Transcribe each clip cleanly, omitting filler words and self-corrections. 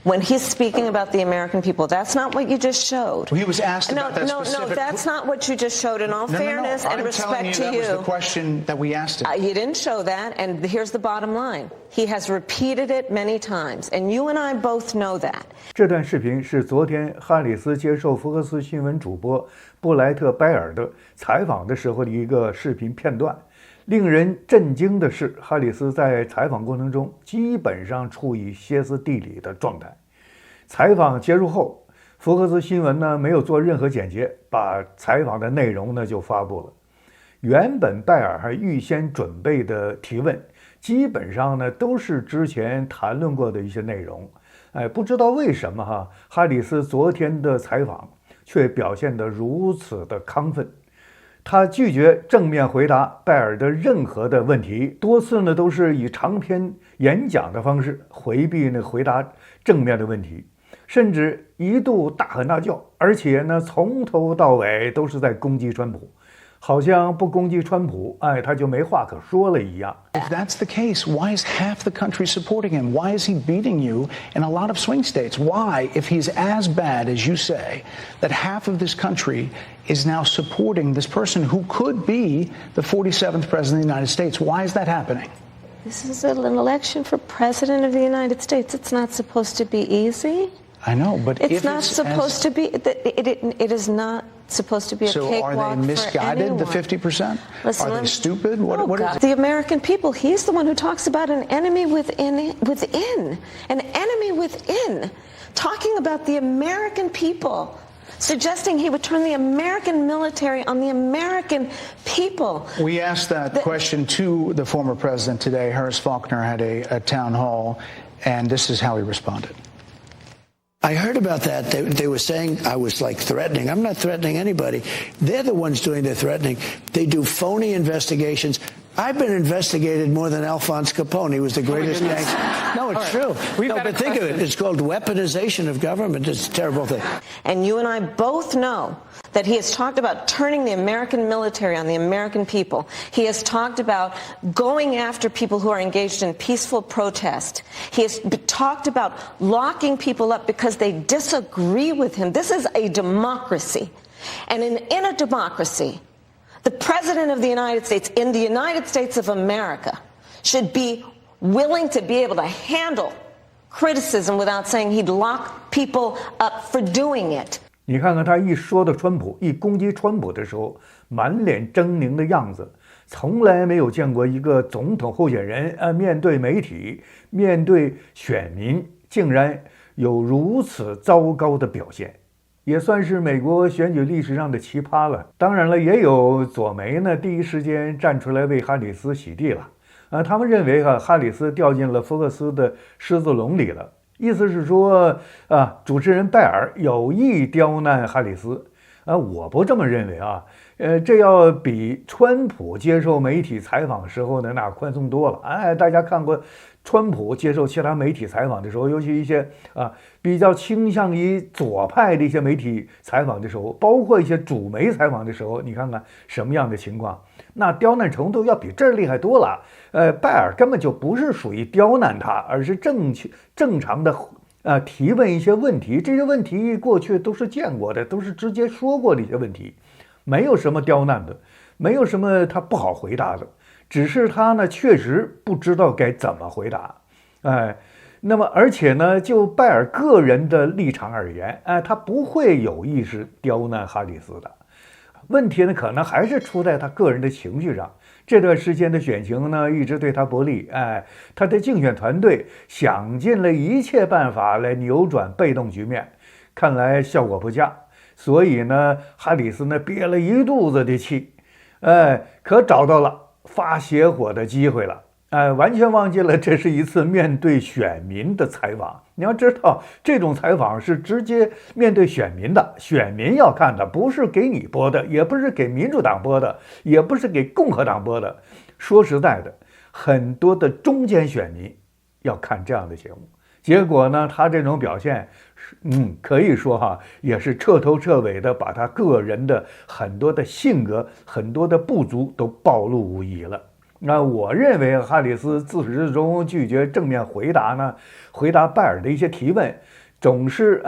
When he's speaking about the American people, that's not what you just showed. Well, he was asked about that No, specific... that's not what you just showed. In all fairness and respect to you, that was the question that we asked him. You didn't show that, and here's the bottom line. He has repeated it many times, and you and I both know that. 这段视频是昨天哈里斯接受福克斯新闻主播布莱特·拜尔的采访的时候的一个视频片段。令人震惊的是，哈里斯在采访过程中基本上处于歇斯底里的状态。采访结束后，福克斯新闻呢没有做任何剪接，把采访的内容呢就发布了。原本拜尔还预先准备的提问，基本上呢都是之前谈论过的一些内容。不知道为什么哈里斯昨天的采访却表现得如此的亢奋。他拒绝正面回答拜尔的任何的问题，多次呢都是以长篇演讲的方式回避回答正面的问题，甚至一度大喊大叫，而且呢从头到尾都是在攻击川普，好像不攻击川普，他就没话可说了一样。If that's the case, why is half the country supporting him? Why is he beating you in a lot of swing states? Why, if he's as bad as you say, that half of this country is now supporting this person who could be the 47th president of the United States? Why is that happening? This is an election for president of the United States. It's not supposed to be easy. I know, but it's not supposed to be. It is not supposed to be a cakewalk for anyone. So are they misguided, the 50%? Listen, are they stupid? What is it? The American people, he's the one who talks about an enemy within, an enemy within, talking about the American people, suggesting he would turn the American military on the American people. We asked that question to the former president today. Harris Faulkner had a town hall, and this is how he responded. I heard about that. They were saying I was like threatening. I'm not threatening anybody. They're the ones doing the threatening. They do phony investigations. I've been investigated more than Alphonse Capone. He was the greatest gangster. No, it's true. No, but think of it. It's called weaponization of government. It's a terrible thing. And you and I both know that he has talked about turning the American military on the American people. He has talked about going after people who are engaged in peaceful protest. He has talked about locking people up because they disagree with him. This is a democracy. And in a democracy, the President of the United States, in the United States of America, should be willing to be able to handle criticism without saying he'd lock people up for doing it. 你看看他一说到川普，一攻击川普的时候，满脸狰狞的样子，从来没有见过一个总统候选人面对媒体、面对选民，竟然有如此糟糕的表现。也算是美国选举历史上的奇葩了。当然了，也有左媒呢第一时间站出来为哈里斯洗地了。他们认为哈里斯掉进了福克斯的狮子笼里了，意思是说主持人拜尔有意刁难哈里斯。我不这么认为这要比川普接受媒体采访时候呢那宽松多了。大家看过川普接受其他媒体采访的时候，尤其一些比较倾向于左派的一些媒体采访的时候，包括一些主媒采访的时候，你看看什么样的情况，那刁难程度要比这儿厉害多了。拜尔根本就不是属于刁难他，而是正常的提问一些问题，这些问题过去都是见过的，都是直接说过的一些问题，没有什么刁难的，没有什么他不好回答的，只是他呢确实不知道该怎么回答。那么而且呢，就拜尔个人的立场而言，他不会有意识刁难哈里斯的。问题呢，可能还是出在他个人的情绪上。这段时间的选情呢，一直对他不利。他的竞选团队想尽了一切办法来扭转被动局面，看来效果不佳。所以呢，哈里斯呢憋了一肚子的气，可找到了发泄火的机会了。完全忘记了这是一次面对选民的采访。你要知道，这种采访是直接面对选民的，选民要看的，不是给你播的，也不是给民主党播的，也不是给共和党播的。说实在的，很多的中间选民要看这样的节目。结果呢，他这种表现，可以说也是彻头彻尾的把他个人的很多的性格、很多的不足都暴露无遗了。那我认为哈里斯自始至终拒绝正面回答拜尔的一些提问，总是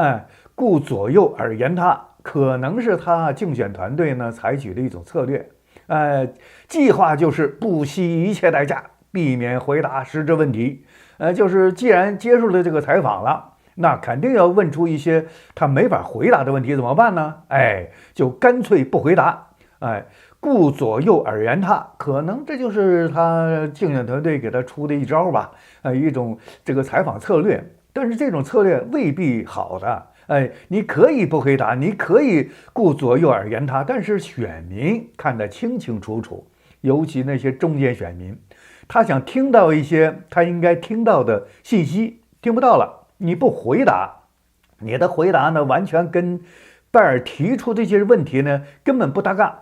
顾左右而言他，可能是他竞选团队呢采取的一种策略。计划就是不惜一切代价避免回答实质问题。就是既然接受了这个采访了，那肯定要问出一些他没法回答的问题，怎么办呢？就干脆不回答。顾左右而言他，可能这就是他竞选团队给他出的一招吧，一种这个采访策略。但是这种策略未必好的。你可以不回答，你可以顾左右而言他，但是选民看得清清楚楚，尤其那些中间选民，他想听到一些他应该听到的信息，听不到了，你不回答，你的回答呢完全跟拜尔提出的这些问题呢根本不搭嘎。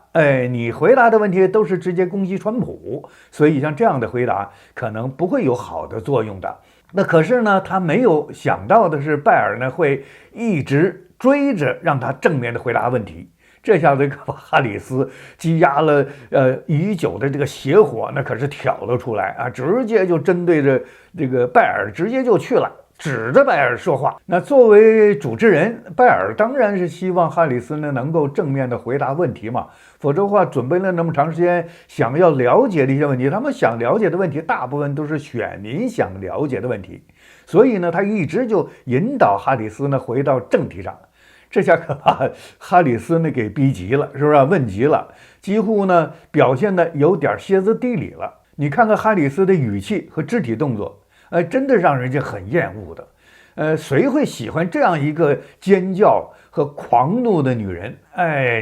你回答的问题都是直接攻击川普，所以像这样的回答可能不会有好的作用的。那可是呢，他没有想到的是，拜尔呢会一直追着让他正面的回答问题。这下子把哈里斯积压了已久的这个邪火，那可是挑了出来啊，直接就针对着这个拜尔，直接就去了。指着拜尔说话。那作为主持人，拜尔当然是希望哈里斯呢能够正面的回答问题嘛，否则的话准备了那么长时间，想要了解的一些问题，他们想了解的问题大部分都是选民想了解的问题，所以呢他一直就引导哈里斯呢回到正题上。这下可把哈里斯呢给逼急了，是不是问急了，几乎呢表现的有点歇斯底里了。你看看哈里斯的语气和肢体动作，真的让人家很厌恶的。谁会喜欢这样一个尖叫和狂怒的女人？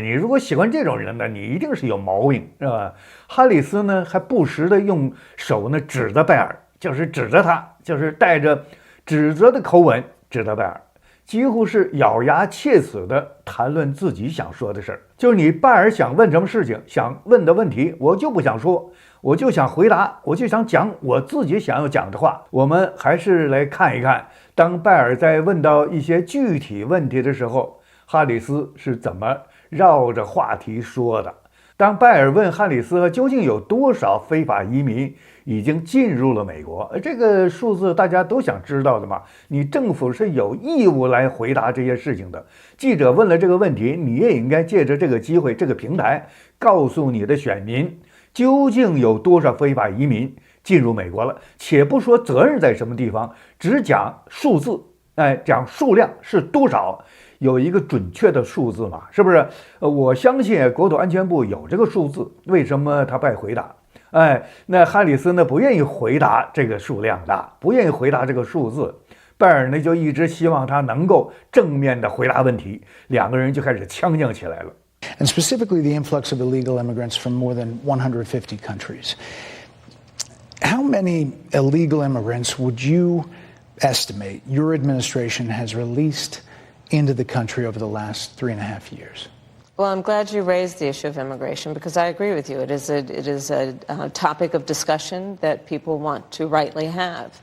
你如果喜欢这种人呢，你一定是有毛病，是吧？哈里斯呢还不时的用手呢指着拜尔，就是指着他，就是带着指责的口吻指着拜尔，几乎是咬牙切齿的谈论自己想说的事儿。就是你拜尔想问什么事情，想问的问题，我就不想说，我就想回答，我就想讲我自己想要讲的话。我们还是来看一看，当拜尔在问到一些具体问题的时候，哈里斯是怎么绕着话题说的。当拜尔问哈里斯究竟有多少非法移民已经进入了美国，这个数字大家都想知道的嘛，你政府是有义务来回答这些事情的。记者问了这个问题，你也应该借着这个机会，这个平台告诉你的选民究竟有多少非法移民进入美国了，且不说责任在什么地方，只讲数字，讲数量是多少，有一个准确的数字嘛，是不是？我相信国土安全部有这个数字，为什么他不爱回答？那哈里斯呢不愿意回答这个数量的，不愿意回答这个数字。拜尔呢就一直希望他能够正面的回答问题，两个人就开始呛将起来了。And specifically the influx of illegal immigrants from more than 150 countries. How many illegal immigrants would you estimate your administration has released into the country over the last 3.5 years? Well, I'm glad you raised the issue of immigration because I agree with you. It is a topic of discussion that people want to rightly have.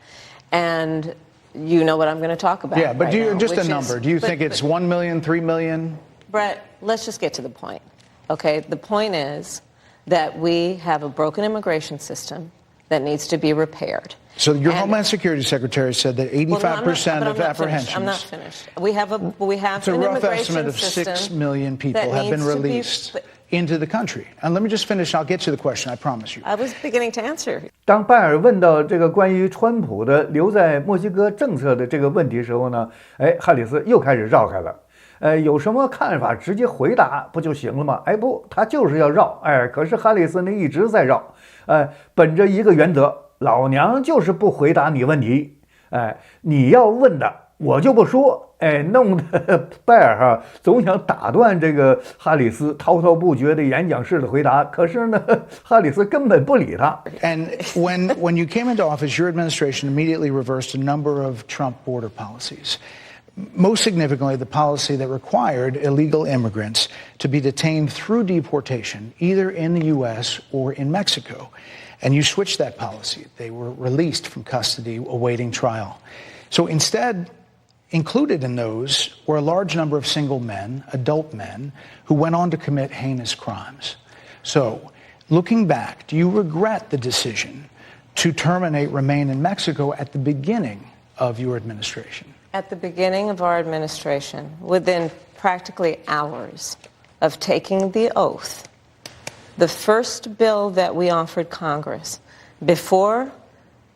And you know what I'm going to talk about. Yeah, but right just now, a number. Do you think it's 1 million, 3 million? Brett, let's just get to the point. Okay, the point is that we have a broken immigration system that needs to be repaired. So your Homeland Security Secretary said that 85% of apprehensions. I'm not finished. We have it's a rough estimate of 6 million people have been released into the country. And let me just finish. I'll get to the question. I promise you. I was beginning to answer. 当拜尔问到这个关于川普的留在墨西哥政策的这个问题时候呢，哈里斯又开始绕开了。有什么看法直接回答不就行了吗？不，他就是要绕。可是哈里斯呢一直在绕。本着一个原则，老娘就是不回答你问题。你要问的我就不说。弄得拜尔总想打断这个哈里斯滔滔不绝的演讲式的回答，可是呢，哈里斯根本不理他。And when you came into office, your administration immediately reversed a number of Trump border policies. Most significantly, the policy that required illegal immigrants to be detained through deportation, either in the U.S. or in Mexico. And you switched that policy. They were released from custody awaiting trial. So instead, included in those were a large number of single men, adult men, who went on to commit heinous crimes. So Looking back, do you regret the decision to terminate Remain in Mexico at the beginning of your administration? At the beginning of our administration, within practically hours of taking the oath, the first bill that we offered Congress, before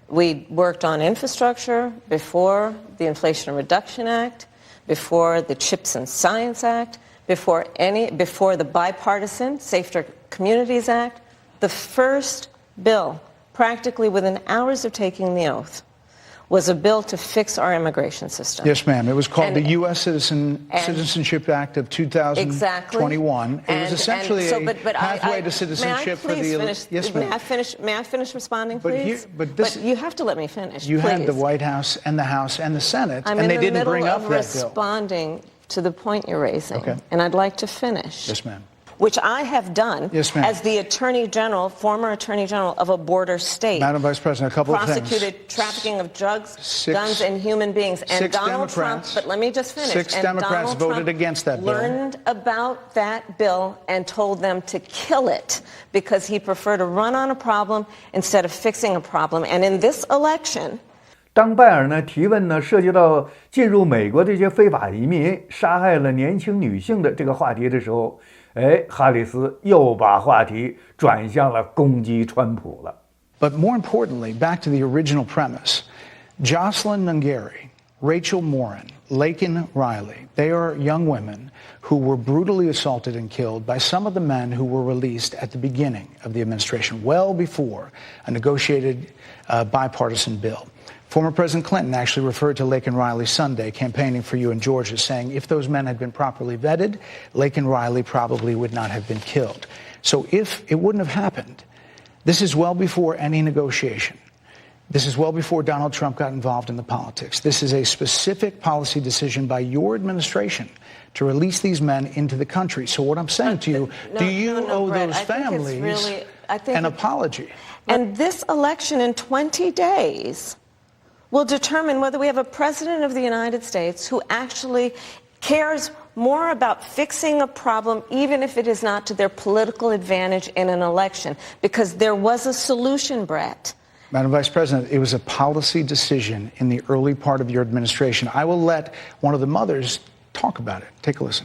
we worked on infrastructure, before the Inflation Reduction Act, before the Chips and Science Act, before the bipartisan Safer Communities Act, the first bill, practically within hours of taking the oath, was a bill to fix our immigration system. Yes, ma'am. It was called the U.S. Citizenship Act of 2021. Exactly. It was essentially a pathway to citizenship for the... Yes, ma'am. May I finish responding, please? But you have to let me finish, You please. had the White House and the House and the Senate, I'm and they didn't bring up that bill. responding to the point you're raising, Okay. and I'd like to finish. Yes, ma'am. Which I have done as the former Attorney General of a border state. Madam Vice President, a couple of things. Prosecuted trafficking of drugs, guns, and human beings. And Donald Trump, but let me just finish. 6 Democrats voted against that bill. Learned about that bill and told them to kill it because he preferred to run on a problem instead of fixing a problem. And in this election, 当拜尔呢提问呢涉及到进入美国这些非法移民杀害了年轻女性的这个话题的时候，哈里斯又把话题转向了攻击川普了。But more importantly, back to the original premise, Jocelyn Nungari, Rachel Morin, Laken Riley, they are young women who were brutally assaulted and killed by some of the men who were released at the beginning of the administration, well before a negotiated bipartisan bill. Former President Clinton actually referred to Laken Riley Sunday campaigning for you in Georgia, saying if those men had been properly vetted, Laken Riley probably would not have been killed. So if it wouldn't have happened, this is well before any negotiation. This is well before Donald Trump got involved in the politics. This is a specific policy decision by your administration to release these men into the country. So what I'm saying to you, do you owe Brett, those families an apology? And this election in 20 days will determine whether we have a president of the United States who actually cares more about fixing a problem, even if it is not to their political advantage in an election, because there was a solution, Brett. Madam Vice President, it was a policy decision in the early part of your administration. I will let one of the mothers talk about it. Take a listen.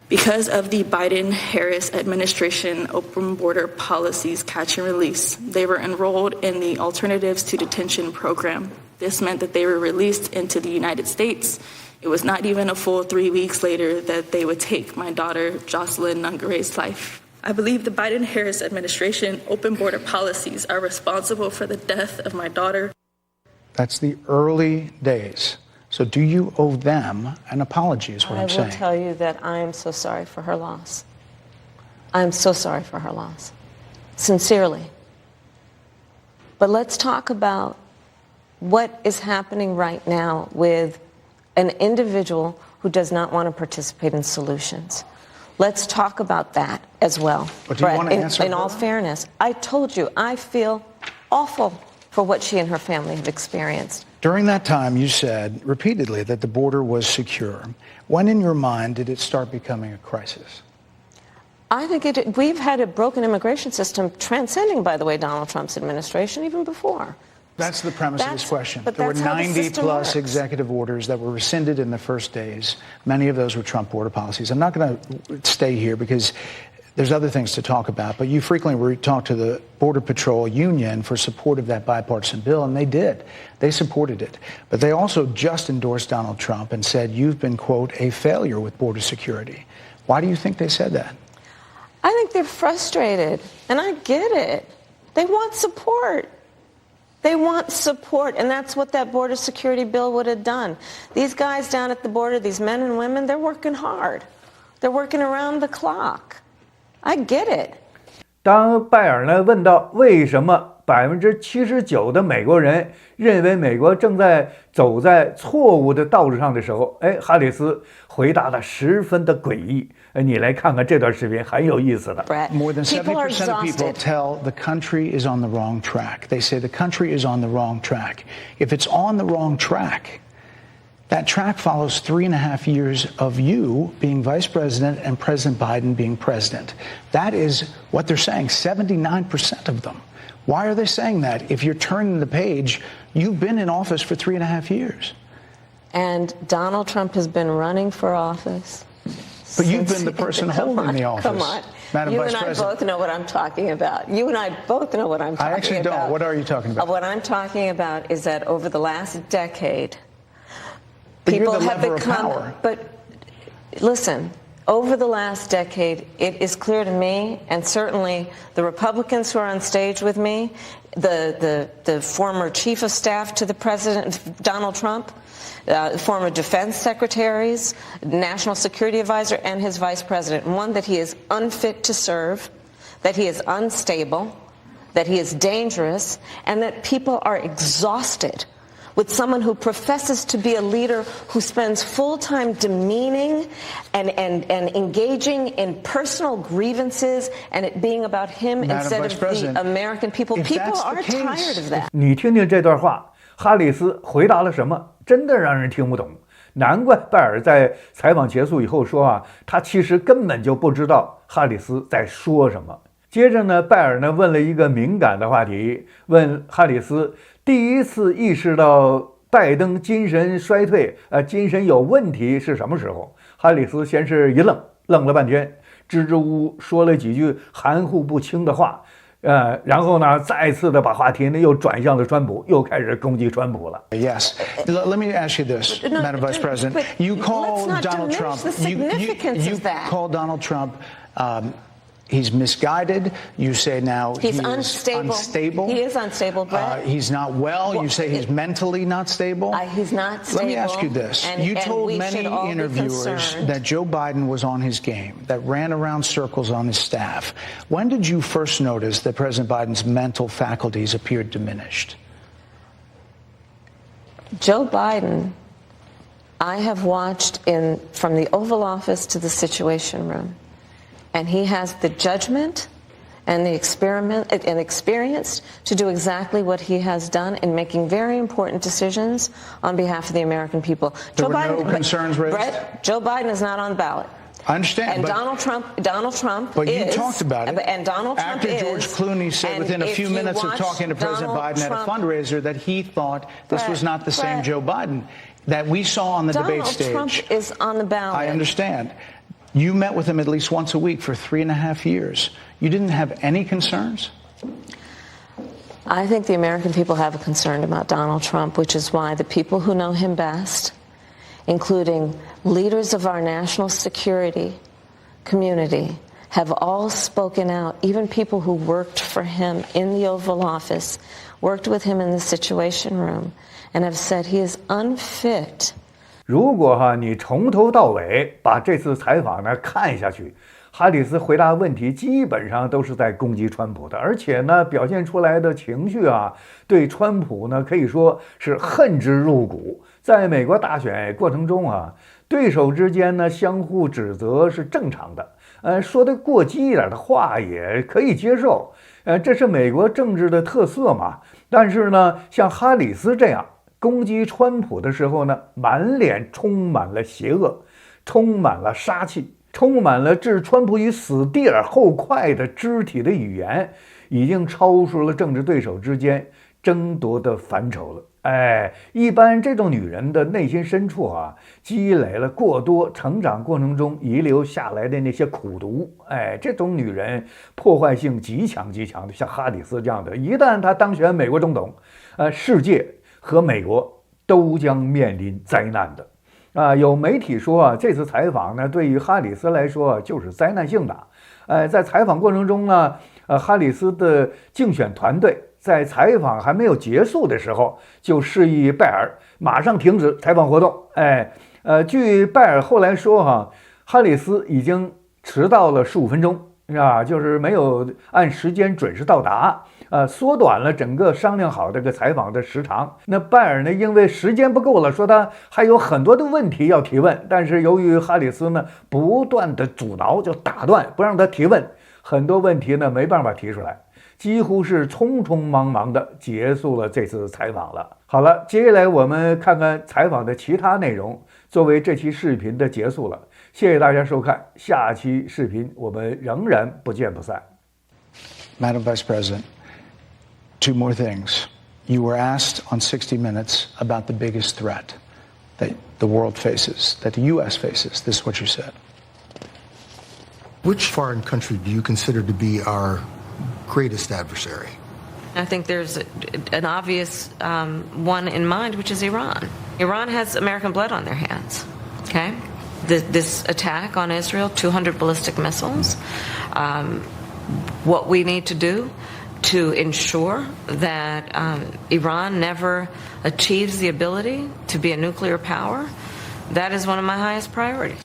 Because of the Biden-Harris administration open border policies catch and release, they were enrolled in the Alternatives to Detention program. This meant that they were released into the United States. It was not even a full 3 weeks later that they would take my daughter, Jocelyn Nungari's life. I believe the Biden-Harris administration open border policies are responsible for the death of my daughter. That's the early days. So do you owe them an apology is what I'm saying. I will tell you that I am so sorry for her loss. I am so sorry for her loss. Sincerely. But let's talk about what is happening right now with an individual who does not want to participate in solutions. Let's talk about that as well. But do you want to answer in all fairness, I told you I feel awful for what she and her family have experienced. During that time, you said repeatedly that the border was secure. When in your mind did it start becoming a crisis? I think we've had a broken immigration system transcending, by the way, Donald Trump's administration, even before. That's the premise of this question. But there were that's how the 90 system plus works. executive orders that were rescinded in the first days. Many of those were Trump border policies. I'm not going to stay here because there's other things to talk about, but you frequently talk to the Border Patrol Union for support of that bipartisan bill, and they did. They supported it. But they also just endorsed Donald Trump and said, you've been, quote, a failure with border security. Why do you think they said that? I think they're frustrated, and I get it. They want support. They want support, and that's what that border security bill would have done. These guys down at the border, these men and women, they're working hard. They're working around the clock. I get it. 当拜尔呢问到为什么79%的美国人认为美国正在走在错误的道路上的时候，哈里斯回答的十分的诡异。你来看看这段视频，很有意思的。More than 70% of people tell the country is on the wrong track. They say the country is on the wrong track. If it's on the wrong track, That track follows 3.5 years of you being vice president and President Biden being president. That is what they're saying, 79% of them. Why are they saying that? If you're turning the page, you've been in office for 3.5 years. And Donald Trump has been running for office. But you've been the person holding the office. Come on. Madam Vice President. You and I both know what I'm talking about. You and I both know what I'm talking about. I actually don't. What are you talking about? What I'm talking about is that over the last decade, but people you're the have lever become. Of power. But listen, over the last decade, it is clear to me, and certainly the Republicans who are on stage with me, the former chief of staff to the president, Donald Trump, former defense secretaries, national security advisor, and his vice president. One, that he is unfit to serve, that he is unstable, that he is dangerous, and that people are exhausted with someone who professes to be a leader who spends full time demeaning and engaging in personal grievances and it being about him Madam instead Vice of President, the American people. People are tired of that. 你听听这段话，哈里斯回答了什么？真的让人听不懂。难怪拜尔在采访结束以后说啊，他其实根本就不知道哈里斯在说什么。接着呢，拜尔呢问了一个敏感的话题，问哈里斯第一次意识到拜登精神衰退，精神有问题是什么时候？哈里斯先是一愣，愣了半天，支支吾吾说了几句含糊不清的话，然后呢，再次的把话题呢又转向了川普，又开始攻击川普了。Yes. Let me ask you this, Madam Vice President. You call Donald Trump. You call Donald Trump. He's misguided. You say now he's unstable. He is unstable, Brett. He's not well. You say he's mentally not stable. He's not stable. Let me ask you this. You told many interviewers that Joe Biden was on his game, that ran around circles on his staff. When did you first notice that President Biden's mental faculties appeared diminished? Joe Biden, I have watched from the Oval Office to the Situation Room. And he has the judgment and the experience to do exactly what he has done in making very important decisions on behalf of the American people. There were no concerns raised? Brett, Joe Biden is not on the ballot. I understand. And Donald Trump but is. You talked about it. And Donald Trump After George Clooney said within a few minutes of talking to President Biden at a fundraiser that he thought this was not the same Joe Biden that we saw on the debate stage. Donald Trump is on the ballot. I understand. You met with him at least once a week for 3.5 years. You didn't have any concerns? I think the American people have a concern about Donald Trump, which is why the people who know him best, including leaders of our national security community, have all spoken out. Even people who worked for him in the Oval Office, worked with him in the Situation Room, and have said he is unfit. 如果你从头到尾把这次采访呢看下去，哈里斯回答问题基本上都是在攻击川普的，而且呢表现出来的情绪对川普呢可以说是恨之入骨。在美国大选过程中对手之间呢相互指责是正常的，说的过激一点的话也可以接受，这是美国政治的特色嘛。但是呢，像哈里斯这样攻击川普的时候呢，满脸充满了邪恶，充满了杀气，充满了置川普于死地而后快的肢体的语言，已经超出了政治对手之间争夺的范畴了。一般这种女人的内心深处积累了过多成长过程中遗留下来的那些苦毒。这种女人破坏性极强极强的，像哈里斯这样的，一旦她当选美国总统，世界和美国都将面临灾难的。有媒体说这次采访呢，对于哈里斯来说就是灾难性的。在采访过程中呢，哈里斯的竞选团队在采访还没有结束的时候，就示意拜尔马上停止采访活动。据拜尔后来说哈里斯已经迟到了15分钟，就是没有按时间准时到达。缩短了整个商量好这个采访的时长。那拜尔呢，因为时间不够了，说他还有很多的问题要提问，但是由于哈里斯呢不断的阻挠，就打断不让他提问，很多问题呢没办法提出来。几乎是匆匆忙忙的结束了这次采访了。好了，接下来我们看看采访的其他内容，作为这期视频的结束了。谢谢大家收看，下期视频我们仍然不见不散。Madam Vice President, two more things. You were asked on 60 Minutes about the biggest threat that the world faces, that the U.S. faces. This is what you said. Which foreign country do you consider to be our greatest adversary? I think there's an obvious one in mind, which is Iran. Iran has American blood on their hands, okay? This attack on Israel, 200 ballistic missiles. What we need to do to ensure that Iran never achieves the ability to be a nuclear power, that is one of my highest priorities.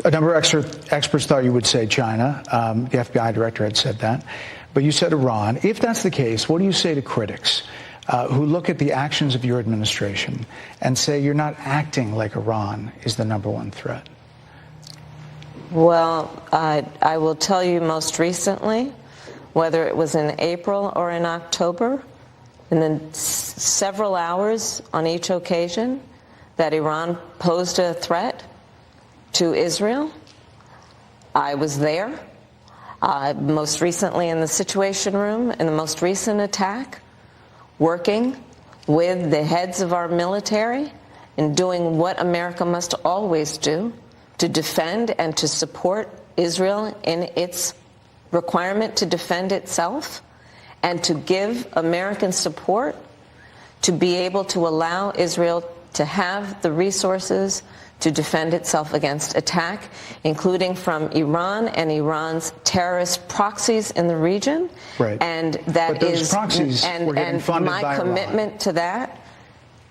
A number of experts thought you would say China. The FBI director had said that. But you said Iran. If that's the case, what do you say to critics who look at the actions of your administration and say you're not acting like Iran is the number one threat? Well, I will tell you most recently, whether it was in April or in October, and then several hours on each occasion, that Iran posed a threat to Israel. I was there, most recently in the Situation Room, in the most recent attack, working with the heads of our military and doing what America must always do to defend and to support Israel in its requirement to defend itself, and to give American support to be able to allow Israel to have the resources to defend itself against attack, including from Iran and Iran's terrorist proxies in the region. Right. And that but those is, proxies and, were getting and funded my by commitment Iran. to that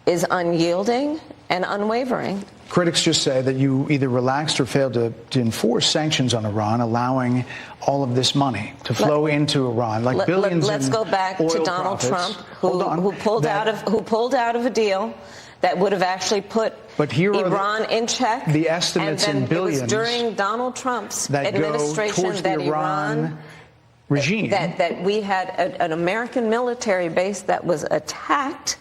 is unyielding and unwavering. Critics just say that you either relaxed or failed to enforce sanctions on Iran, allowing all of this money to flow into Iran, like billions. Let's go back to Donald Trump, who pulled out of a deal that would have actually put Iran in check. The estimates and then in billions. It was during Donald Trump's that administration go towards that the Iran regime. That we had an American military base that was attacked,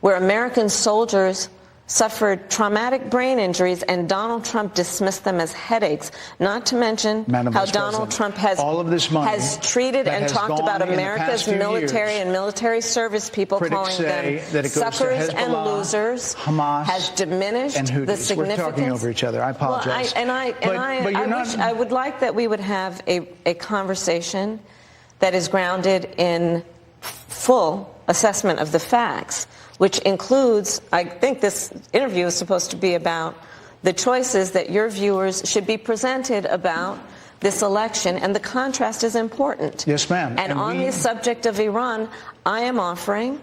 where American soldiers suffered traumatic brain injuries, and Donald Trump dismissed them as headaches, not to mention how Donald Trump has treated and talked about America's military and military service people, calling them suckers and losers, Hamas, has diminished the significance. We're talking over each other. I apologize. Well, I would like that we would have a conversation that is grounded in full assessment of the facts, which includes, I think this interview is supposed to be about the choices that your viewers should be presented about this election, and the contrast is important. Yes, ma'am. And on the subject of Iran, I am offering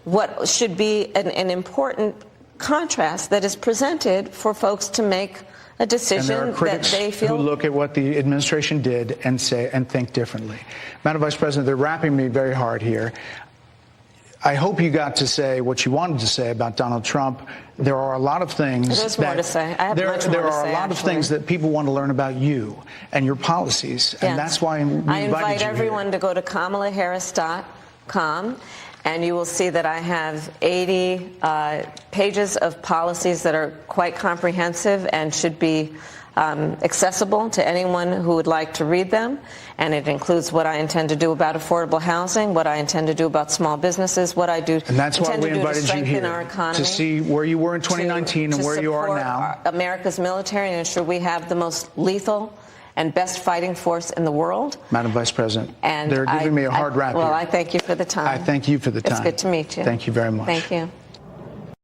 what should be an important contrast that is presented for folks to make a decision that they feel. Who look at what the administration did and say and think differently. Madam Vice President, they're wrapping me very hard here. I hope you got to say what you wanted to say about Donald Trump. There are a lot of things. There's more to say. I have much more to say. There are a lot of things that people want to learn about you and your policies, and that's why we invited you here. I invite everyone to go to KamalaHarris.com, and you will see that I have 80 pages of policies that are quite comprehensive and should be accessible to anyone who would like to read them. And it includes what I intend to do about affordable housing, what I intend to do about small businesses, what I do and that's why we invited you here, our economy, to see where you were in 2019 and where you are now. America's military, and ensure we have the most lethal and best fighting force in the world. Madam Vice President, they're giving me a hard rap here. Well, I thank you for the time. I thank you for the time. It's good to meet you. Thank you very much. Thank you.